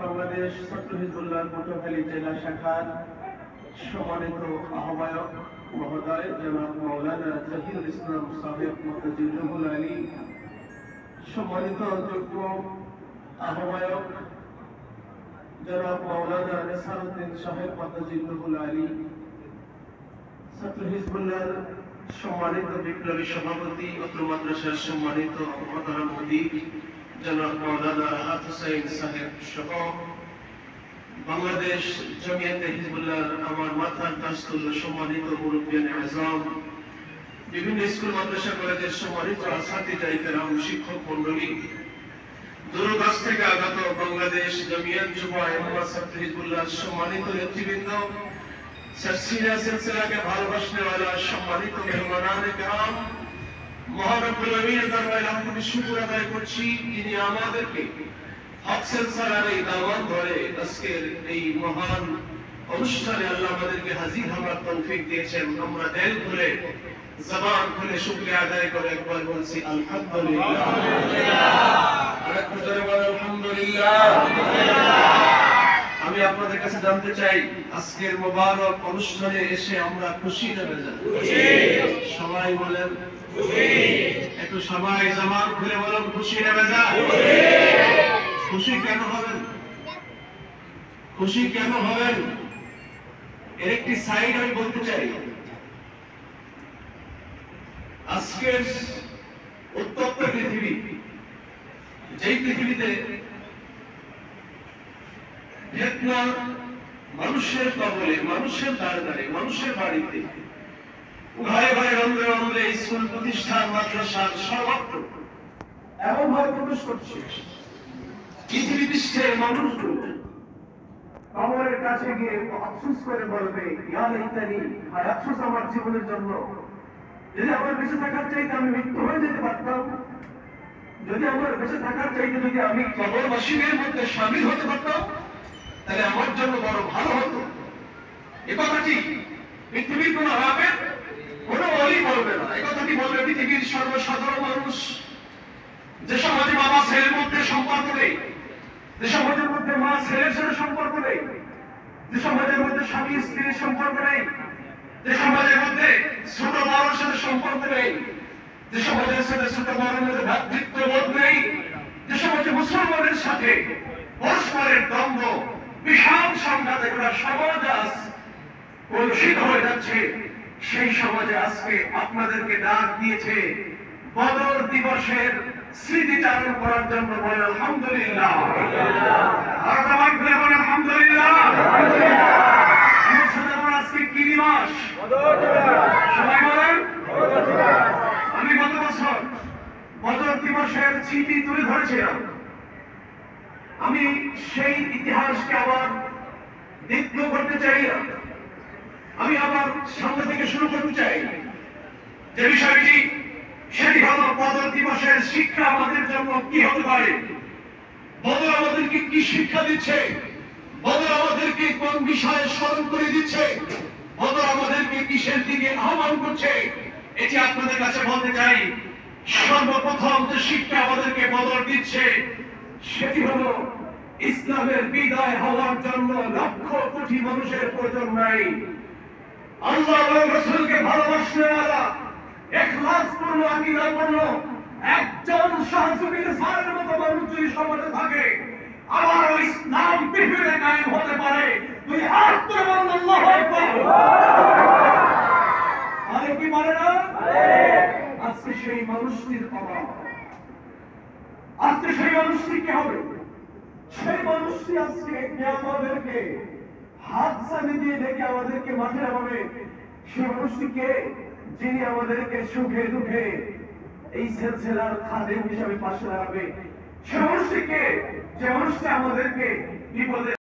বাংলাদেশ ছাত্র হিজবুল্লাহর পটুয়াখালী জেলা শাখার সম্মানিত আহ্বায়ক মহোদয় জনাব মাওলানা জহিরুল ইসলাম সাহেব মুতাজিল্লুহুল আলী, সম্মানিত যুগ্ম আহ্বায়ক জনাব মাওলানা নেসারউদ্দিন সাহেব মুতাজিল্লুহুল আলী, ছাত্র হিজবুল্লাহর সম্মানিত বিপ্লবী সভাপতি অত্র মাদ্রাসার সম্মানিত মোহতারাম মুদির জনাব মাওলানা রাহাত হোসেন সাহেব সহ বাংলাদেশ জমিয়তে হিজবুল্লাহর আমার মাথার তাজতুল সম্মানিত মুরব্বিয়ানে আযম, বিভিন্ন স্কুল মাদ্রাসা কলেজের সম্মানিত ছাত্রীরা ইকরাম, শিক্ষক মণ্ডলী, দূরকাছ থেকে আগত বাংলাদেশ জমিয়ত যুব আইম্মা ছাত্র হিজবুল্লাহর সম্মানিত নেতৃবৃন্দ, সিলসিলা সিলসিলাকে ভালোবাসনে वाला সম্মানিত মেহমানানে কেরাম, মহান রব্বুল আমিনের দরবারে লাখো শুকর আদায় করছি যিনি আমাদেরকে হক সিলসিলার এই দাওয়াত ধরে আজকের এই মহান অনুষ্ঠানে আল্লাহ আমাদেরকে হাজির হওয়ার তৌফিক দিয়েছেন। আমরা দিল খুলে জবান খুলে শুকরিয়া আদায় করে একবার বলছি আলহামদুলিল্লাহ, আরেকটু জোরে বলেন আলহামদুলিল্লাহ। আমি আপনাদের কাছে জানতে চাই, আজকের মোবারক অনুষ্ঠানে এসে আমরা খুশি না বেজার? সবাই বলেন একটু, সবাই জবান খুলে বলেন খুশি না বেজার? খুশি কেন হবেন? খুশি কেন হবেন এর একটি সাইড আমি বলতে চাই। আজকের উত্তপ্ত পৃথিবী, যেই পৃথিবীতে ফিতনা মানুষের কবলে, মানুষের দ্বারে, মানুষের বাড়িতে, ঘরে ঘরে রন্ধ্রে রন্ধ্রে, স্কুল প্রতিষ্ঠান মাদ্রাসার সর্বত্র এমন ভাবে প্রবেশ করছে, পৃথিবী পৃষ্ঠের মানুষগুলো কবরের কাছে গিয়ে আফসোস করে বলবে, ইয়া লাইতানি, হায় আফসোস আমার জীবনের জন্য, যদি আমার বেঁচে থাকার চাইতে আমি মৃত্যু হয়ে যেতে পারতাম, যদি আমার বেঁচে থাকার চাইতে যদি আমি কবরবাসীদের মধ্যে শামিল হতে পারতাম, তাহলে আমার জন্য বড় ভালো হতো। এ কথাটি পৃথিবীর কোন আবেগ, কোন অলি বলবে না। এ কথাটি বলবে পৃথিবীর সর্বসাধারণ মানুষ। যে সমাজে বাবা ছেলের মধ্যে সম্পর্ক নেই, যে সমাজের মধ্যে মা ছেলের সাথে সম্পর্ক নেই, যে সমাজের মধ্যে স্বামী স্ত্রীর সম্পর্ক নেই, যে সমাজের মধ্যে ছোট বড়র সাথে সম্পর্ক নেই, যে সমাজের সাথে ছোট বড়র মধ্যে ভ্রাতৃত্ব বোধ নেই, যে সমাজে মুসলমানের সাথে পরস্পরের দ্বন্দ্ব, বিশাল সংঘাতে গোটা সমাজ আজ কলুষিত হয়ে যাচ্ছে, সেই সমাজে আজকে আপনাদেরকে ডাক দিয়েছে বদর দিবসের স্মৃতিচারণ করার জন্য। বলেন আলহামদুলিল্লাহ, আর সবাই বলে বলেন আলহামদুলিল্লাহ। আমার সাথে আমার আজকে কি দিবস? সবাই বলেন। আমি গত বছর বদর দিবসের স্মৃতি তুলে ধরেছিলাম। আমি সেই ইতিহাসকে আবার দ্বিতীয় করতে চাই না, আমি আবার সামনে থেকে শুরু করতে চাই। যে বিষয়টি, সেটি হল বদর দিবসের শিক্ষা আমাদের জন্য কি হতে পারে, বদর আমাদেরকে কি শিক্ষা দিচ্ছে, বদর আমাদেরকে কোন বিষয়ে স্মরণ করে দিচ্ছে, বদর আমাদেরকে কিসের দিকে আহ্বান করছে, এটি আপনাদের কাছে বলতে চাই। সর্বপ্রথম যে শিক্ষা আমাদেরকে বদর দিচ্ছে, সেটি হলো ইসলামের বিদায় হওয়ার জন্য লক্ষ কোটি মানুষের প্রয়োজন নাই। আল্লাহ এবং রাসূলকে ভালোবাসনেওয়ালা, ইখলাসপূর্ণ, আকীদাপূর্ণ একজন সহযোগীর সারের মতো মানুষ যদি সমাজে থাকে, আবার ইসলাম পৃথিবীতে কায়েম হতে পারে। তুই হাত তুলে বলুন আল্লাহু আকবার। আরে কি পারে না? আজকে সেই মানুষটির অভাব। আজকে সেই মানুষটি কে হবে? সেই মানুষটি আজকে আমাদেরকে হাত সামনে দিয়ে ডেকে আমাদেরকে মাঠে নামাবে। সেই মানুষটি কে? যিনি আমাদেরকে সুখে দুঃখে এই সিলসিলার খাদেম হিসাবে পাশে দাঁড়াবে। সেই মানুষটি কে? যে মানুষটি আমাদেরকে বিপদে